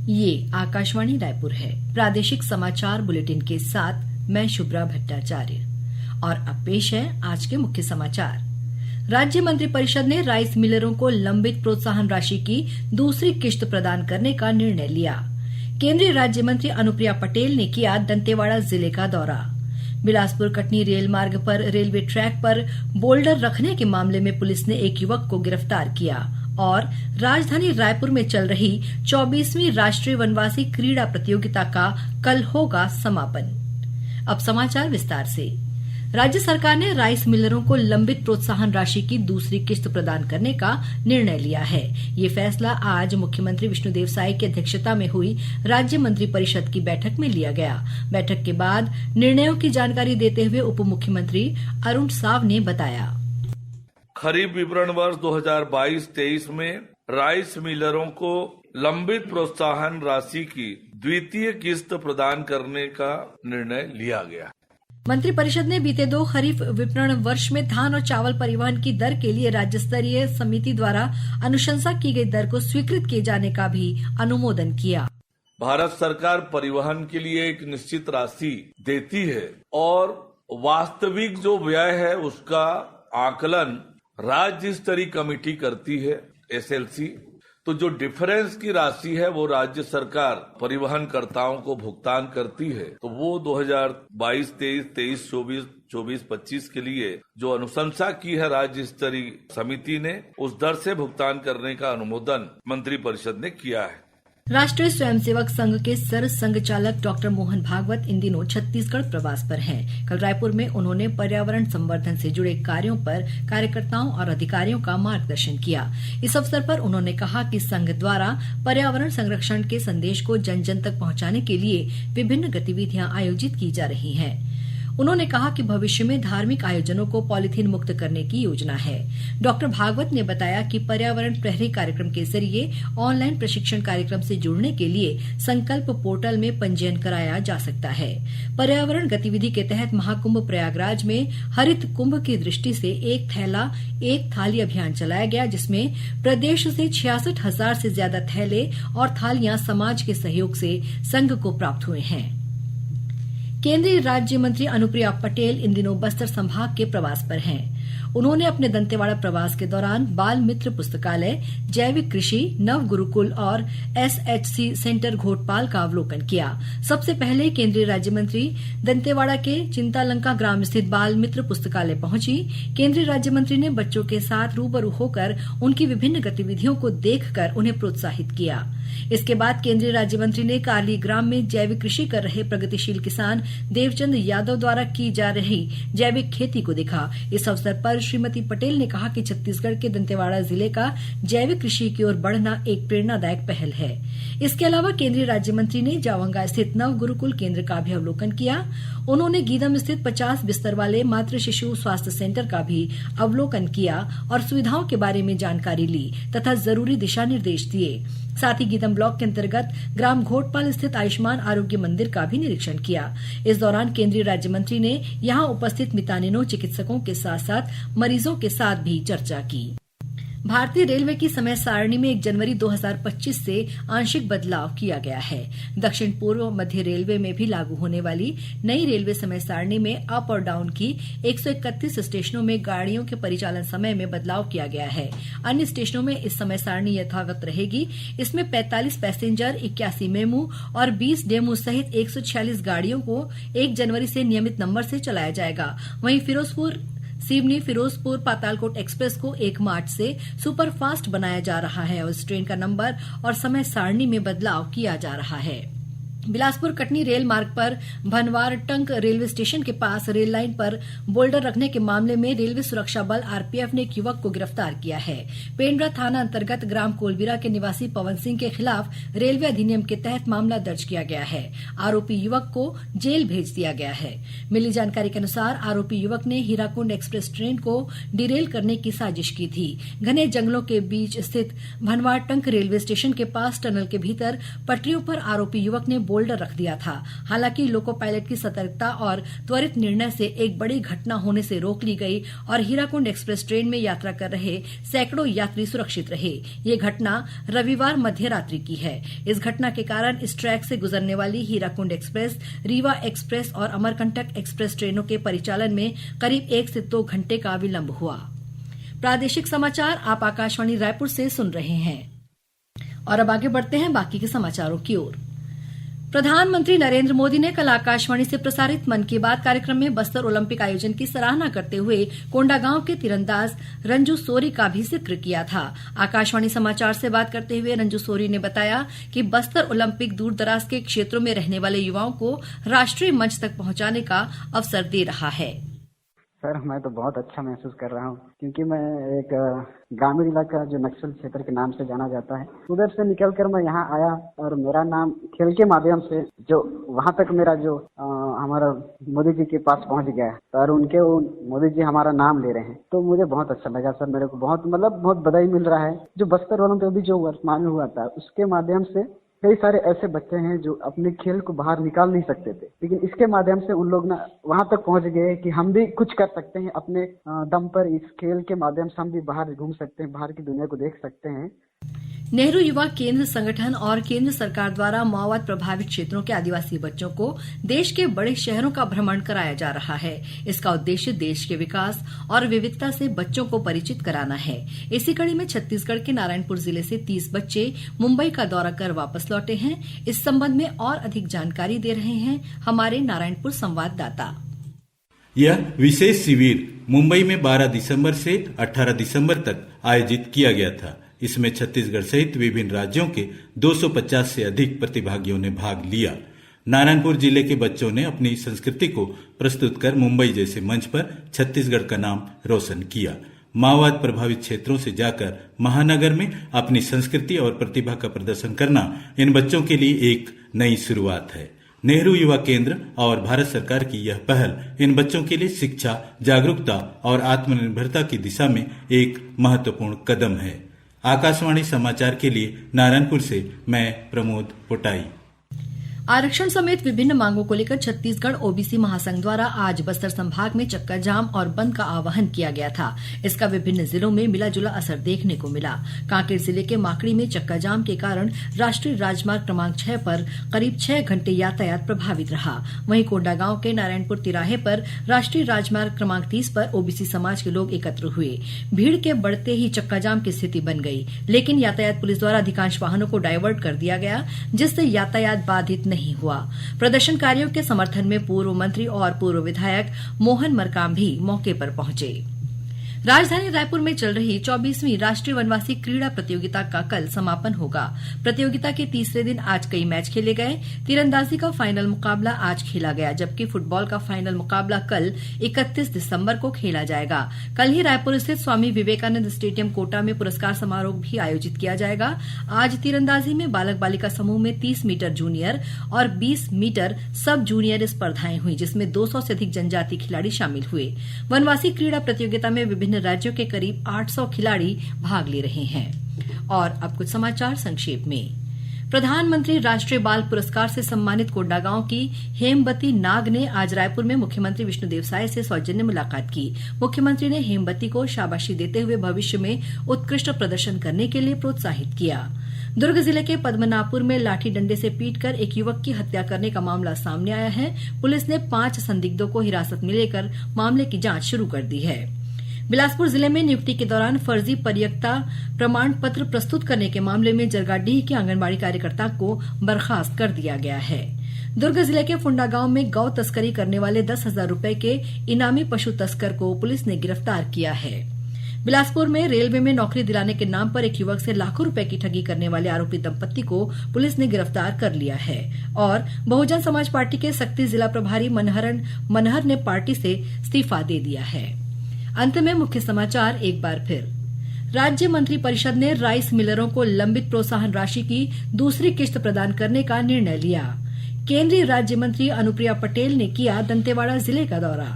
ये आकाशवाणी रायपुर है। प्रादेशिक समाचार बुलेटिन के साथ मैं शुभ्रा भट्टाचार्य और अब पेश है आज के मुख्य समाचार। राज्य मंत्रिपरिषद ने राइस मिलरों को लंबित प्रोत्साहन राशि की दूसरी किश्त प्रदान करने का निर्णय लिया। केंद्रीय राज्य मंत्री अनुप्रिया पटेल ने किया दंतेवाड़ा जिले का दौरा। बिलासपुर कटनी रेल मार्ग पर रेलवे ट्रैक पर बोल्डर रखने के मामले में पुलिस ने एक युवक को गिरफ्तार किया और राजधानी रायपुर में चल रही 24वीं राष्ट्रीय वनवासी क्रीड़ा प्रतियोगिता का कल होगा समापन। अब समाचार विस्तार से। राज्य सरकार ने राइस मिलरों को लंबित प्रोत्साहन राशि की दूसरी किश्त प्रदान करने का निर्णय लिया है। ये फैसला आज मुख्यमंत्री विष्णुदेव साय की अध्यक्षता में हुई राज्य मंत्रिपरिषद की बैठक में लिया गया। बैठक के बाद निर्णयों की जानकारी देते हुए उप मुख्यमंत्री अरुण साव ने बताया, खरीफ विपणन वर्ष 2022-23 में राइस मिलरों को लंबित प्रोत्साहन राशि की द्वितीय किश्त प्रदान करने का निर्णय लिया गया। मंत्रिपरिषद ने बीते 2 खरीफ विपणन वर्ष में धान और चावल परिवहन की दर के लिए राज्य स्तरीय समिति द्वारा अनुशंसा की गई दर को स्वीकृत किए जाने का भी अनुमोदन किया। भारत सरकार परिवहन के लिए एक निश्चित राशि देती है और वास्तविक जो व्यय है उसका आकलन राज्य स्तरीय कमेटी करती है, SLC। तो जो डिफरेंस की राशि है वो राज्य सरकार परिवहनकर्ताओं को भुगतान करती है। तो वो 2022-23, 23-24, 24-25 के लिए जो अनुशंसा की है राज्य स्तरीय समिति ने, उस दर से भुगतान करने का अनुमोदन मंत्रिपरिषद ने किया है। राष्ट्रीय स्वयंसेवक संघ के सर संघ चालक डॉक्टर मोहन भागवत इन दिनों छत्तीसगढ़ प्रवास पर हैं। कल रायपुर में उन्होंने पर्यावरण संवर्धन से जुड़े कार्यों पर कार्यकर्ताओं और अधिकारियों का मार्गदर्शन किया। इस अवसर पर उन्होंने कहा कि संघ द्वारा पर्यावरण संरक्षण के संदेश को जन जन तक पहुंचाने के लिए विभिन्न गतिविधियां आयोजित की जा रही हैं। उन्होंने कहा कि भविष्य में धार्मिक आयोजनों को पॉलीथीन मुक्त करने की योजना है। डॉक्टर भागवत ने बताया कि पर्यावरण प्रहरी कार्यक्रम के जरिए ऑनलाइन प्रशिक्षण कार्यक्रम से जुड़ने के लिए संकल्प पोर्टल में पंजीयन कराया जा सकता है। पर्यावरण गतिविधि के तहत महाकुंभ प्रयागराज में हरित कुंभ की दृष्टि से एक थैला एक थाली अभियान चलाया गया, जिसमें प्रदेश से 66,000 से ज्यादा थैले और थालियां समाज के सहयोग से संघ को प्राप्त हुए हैं। केंद्रीय राज्य मंत्री अनुप्रिया पटेल इन दिनों बस्तर संभाग के प्रवास पर हैं। उन्होंने अपने दंतेवाड़ा प्रवास के दौरान बाल मित्र पुस्तकालय, जैविक कृषि, नव गुरुकुल और SHC सेंटर घोटपाल का अवलोकन किया। सबसे पहले केंद्रीय राज्य मंत्री दंतेवाड़ा के चिंतालंका ग्राम स्थित बाल मित्र पुस्तकालय पहुंची। केंद्रीय राज्य मंत्री ने बच्चों के साथ रूबरू होकर उनकी विभिन्न गतिविधियों को देखकर उन्हें प्रोत्साहित किया। इसके बाद केंद्रीय राज्य मंत्री ने कार्ली ग्राम में जैविक कृषि कर रहे प्रगतिशील किसान देवचंद यादव द्वारा की जा रही जैविक खेती को देखा। इस अवसर पर श्रीमती पटेल ने कहा कि छत्तीसगढ़ के दंतेवाड़ा जिले का जैविक कृषि की ओर बढ़ना एक प्रेरणादायक पहल है। इसके अलावा केंद्रीय राज्य मंत्री ने जावंगा स्थित नव गुरुकुल केंद्र का भी अवलोकन किया। उन्होंने गीदम स्थित 50 बिस्तर वाले मातृ शिशु स्वास्थ्य सेंटर का भी अवलोकन किया और सुविधाओं के बारे में जानकारी ली तथा जरूरी दिशा निर्देश दिए। साथ ही गीदम ब्लॉक के अंतर्गत ग्राम घोटपाल स्थित आयुष्मान आरोग्य मंदिर का भी निरीक्षण किया। इस दौरान केंद्रीय राज्य मंत्री ने यहां उपस्थित मितानिनों, चिकित्सकों के साथ साथ मरीजों के साथ भी चर्चा की। भारतीय रेलवे की समय सारणी में 1 जनवरी 2025 से आंशिक बदलाव किया गया है। दक्षिण पूर्व मध्य रेलवे में भी लागू होने वाली नई रेलवे समय सारणी में अप और डाउन की 131 स्टेशनों में गाड़ियों के परिचालन समय में बदलाव किया गया है। अन्य स्टेशनों में इस समय सारणी यथावत रहेगी। इसमें 45 पैसेंजर, 81 मेमू और 20 डेमू सहित 146 गाड़ियों को 1 जनवरी से नियमित नंबर से चलाया जाएगा। वहीं फिरोजपुर सिवनी फिरोजपुर पातालकोट एक्सप्रेस को 1 मार्च से सुपरफास्ट बनाया जा रहा है और इस ट्रेन का नंबर और समय सारणी में बदलाव किया जा रहा है। बिलासपुर कटनी रेल मार्ग पर भनवारटंक रेलवे स्टेशन के पास रेल लाइन पर बोल्डर रखने के मामले में रेलवे सुरक्षा बल RPF ने एक युवक को गिरफ्तार किया है। पेंड्रा थाना अंतर्गत ग्राम कोलबीरा के निवासी पवन सिंह के खिलाफ रेलवे अधिनियम के तहत मामला दर्ज किया गया है। आरोपी युवक को जेल भेज दिया गया है। मिली जानकारी के अनुसार आरोपी युवक ने हीराकुंड एक्सप्रेस ट्रेन को डिरेल करने की साजिश की थी। घने जंगलों के बीच स्थित भनवारटंक रेलवे स्टेशन के पास टनल के भीतर पटरियों पर आरोपी युवक ने बोल्डर रख दिया था। हालांकि लोको पायलट की सतर्कता और त्वरित निर्णय से एक बड़ी घटना होने से रोक ली गई और हीराकुंड एक्सप्रेस ट्रेन में यात्रा कर रहे सैकड़ों यात्री सुरक्षित रहे। ये घटना रविवार मध्य रात्रि की है। इस घटना के कारण इस ट्रैक से गुजरने वाली हीराकुंड एक्सप्रेस, रीवा एक्सप्रेस और अमरकंटक एक्सप्रेस ट्रेनों के परिचालन में करीब 1 से 2 घंटे का विलंब हुआ। प्रादेशिक समाचार आप आकाशवाणी रायपुर से सुन रहे हैं और अब आगे बढ़ते हैं बाकी के समाचारों की ओर। प्रधानमंत्री नरेंद्र मोदी ने कल आकाशवाणी से प्रसारित मन की बात कार्यक्रम में बस्तर ओलंपिक आयोजन की सराहना करते हुए कोंडागांव के तीरंदाज रंजू सोरी का भी जिक्र किया था। आकाशवाणी समाचार से बात करते हुए रंजू सोरी ने बताया कि बस्तर ओलंपिक दूर दराज के क्षेत्रों में रहने वाले युवाओं को राष्ट्रीय मंच तक पहुंचाने का अवसर दे रहा है। सर, मैं तो बहुत अच्छा महसूस कर रहा हूँ क्योंकि मैं एक ग्रामीण इलाका जो नक्सल क्षेत्र के नाम से जाना जाता है, उधर से निकलकर मैं यहाँ आया और मेरा नाम खेल के माध्यम से जो वहाँ तक मेरा जो हमारा मोदी जी के पास पहुँच गया है और उनके मोदी जी हमारा नाम ले रहे हैं, तो मुझे बहुत अच्छा लगा सर। मेरे को बहुत बधाई मिल रहा है। जो बस्तर ओलंपिक अभी जो वर्तमान में हुआ था, उसके माध्यम से कई सारे ऐसे बच्चे हैं जो अपने खेल को बाहर निकाल नहीं सकते थे, लेकिन इसके माध्यम से उन लोग ना वहां तक पहुंच गए कि हम भी कुछ कर सकते हैं अपने दम पर। इस खेल के माध्यम से हम भी बाहर घूम सकते हैं, बाहर की दुनिया को देख सकते हैं। नेहरू युवा केंद्र संगठन और केंद्र सरकार द्वारा माओवाद प्रभावित क्षेत्रों के आदिवासी बच्चों को देश के बड़े शहरों का भ्रमण कराया जा रहा है। इसका उद्देश्य देश के विकास और विविधता से बच्चों को परिचित कराना है। इसी कड़ी में छत्तीसगढ़ के नारायणपुर जिले से 30 बच्चे मुंबई का दौरा कर वापस लौटे हैं। इस संबंध में और अधिक जानकारी दे रहे हैं हमारे नारायणपुर संवाददाता। यह विशेष शिविर मुंबई में 12 दिसंबर से 18 दिसंबर तक आयोजित किया गया था। इसमें छत्तीसगढ़ सहित विभिन्न राज्यों के 250 से अधिक प्रतिभागियों ने भाग लिया। नारायणपुर जिले के बच्चों ने अपनी संस्कृति को प्रस्तुत कर मुंबई जैसे मंच पर छत्तीसगढ़ का नाम रोशन किया। माओवाद प्रभावित क्षेत्रों से जाकर महानगर में अपनी संस्कृति और प्रतिभा का प्रदर्शन करना इन बच्चों के लिए एक नई शुरुआत है। नेहरू युवा केंद्र और भारत सरकार की यह पहल इन बच्चों के लिए शिक्षा, जागरूकता और आत्मनिर्भरता की दिशा में एक महत्वपूर्ण कदम है। आकाशवाणी समाचार के लिए नारायणपुर से मैं प्रमोद पोटाई। आरक्षण समेत विभिन्न मांगों को लेकर छत्तीसगढ़ ओबीसी महासंघ द्वारा आज बस्तर संभाग में चक्का जाम और बंद का आह्वान किया गया था। इसका विभिन्न जिलों में मिला जुला असर देखने को मिला। कांकेर जिले के माकड़ी में चक्का जाम के कारण राष्ट्रीय राजमार्ग क्रमांक 6 पर करीब 6 घंटे यातायात प्रभावित रहा। वहीं कोंडागांव के नारायणपुर तिराहे पर राष्ट्रीय राजमार्ग क्रमांक 30 पर ओबीसी समाज के लोग एकत्र हुए। भीड़ के बढ़ते ही चक्का जाम की स्थिति बन गई, लेकिन यातायात पुलिस द्वारा अधिकांश वाहनों को डायवर्ट कर दिया गया, जिससे यातायात बाधित नहीं हुआ। प्रदर्शनकारियों के समर्थन में पूर्व मंत्री और पूर्व विधायक मोहन मरकाम भी मौके पर पहुंचे। राजधानी रायपुर में चल रही 24वीं राष्ट्रीय वनवासी क्रीड़ा प्रतियोगिता का कल समापन होगा। प्रतियोगिता के तीसरे दिन आज कई मैच खेले गए। तीरंदाजी का फाइनल मुकाबला आज खेला गया, जबकि फुटबॉल का फाइनल मुकाबला कल 31 दिसंबर को खेला जाएगा। कल ही रायपुर स्थित स्वामी विवेकानंद स्टेडियम कोटा में पुरस्कार समारोह भी आयोजित किया जाएगा। आज तीरंदाजी में बालक बालिका समूह में 30 मीटर जूनियर और 20 मीटर सब जूनियर स्पर्धाएं हुई, जिसमें 200 से अधिक जनजाति खिलाड़ी शामिल हुए। वनवासी क्रीड़ा प्रतियोगिता में विभिन्न राज्यों के करीब 800 खिलाड़ी भाग ले रहे हैं। और अब कुछ समाचार संक्षेप में। प्रधानमंत्री राष्ट्रीय बाल पुरस्कार से सम्मानित कोंडागांव की हेमवती नाग ने आज रायपुर में मुख्यमंत्री विष्णुदेव साय से सौजन्य मुलाकात की। मुख्यमंत्री ने हेमवती को शाबाशी देते हुए भविष्य में उत्कृष्ट प्रदर्शन करने के लिए प्रोत्साहित किया। दुर्ग जिले के पद्मनाभपुर में लाठी डंडे से पीटकर एक युवक की हत्या करने का मामला सामने आया है। पुलिस ने 5 संदिग्धों को हिरासत में लेकर मामले की जांच शुरू कर दी है। बिलासपुर जिले में नियुक्ति के दौरान फर्जी परियकता प्रमाण पत्र प्रस्तुत करने के मामले में जरगाडीह की आंगनबाड़ी कार्यकर्ता को बर्खास्त कर दिया गया है। दुर्ग जिले के फुंडा गांव में गौ तस्करी करने वाले 10,000 रूपये के इनामी पशु तस्कर को पुलिस ने गिरफ्तार किया है। बिलासपुर में रेलवे में नौकरी दिलाने के नाम पर एक युवक से लाखों रुपए की ठगी करने वाले आरोपी दंपत्ति को पुलिस ने गिरफ्तार कर लिया है। और बहुजन समाज पार्टी के सक्ती जिला प्रभारी मनहर ने पार्टी से इस्तीफा दे दिया है। अंत में मुख्य समाचार एक बार फिर। राज्य मंत्रिपरिषद ने राइस मिलरों को लंबित प्रोत्साहन राशि की दूसरी किश्त प्रदान करने का निर्णय लिया। केंद्रीय राज्य मंत्री अनुप्रिया पटेल ने किया दंतेवाड़ा जिले का दौरा।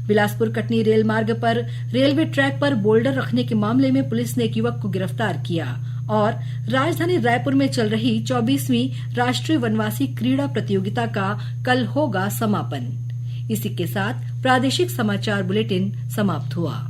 बिलासपुर कटनी रेल मार्ग पर रेलवे ट्रैक पर बोल्डर रखने के मामले में पुलिस ने एक युवक को गिरफ्तार किया। और राजधानी रायपुर में चल रही 24वीं राष्ट्रीय वनवासी क्रीड़ा प्रतियोगिता का कल होगा समापन। इसी के साथ प्रादेशिक समाचार बुलेटिन समाप्त हुआ।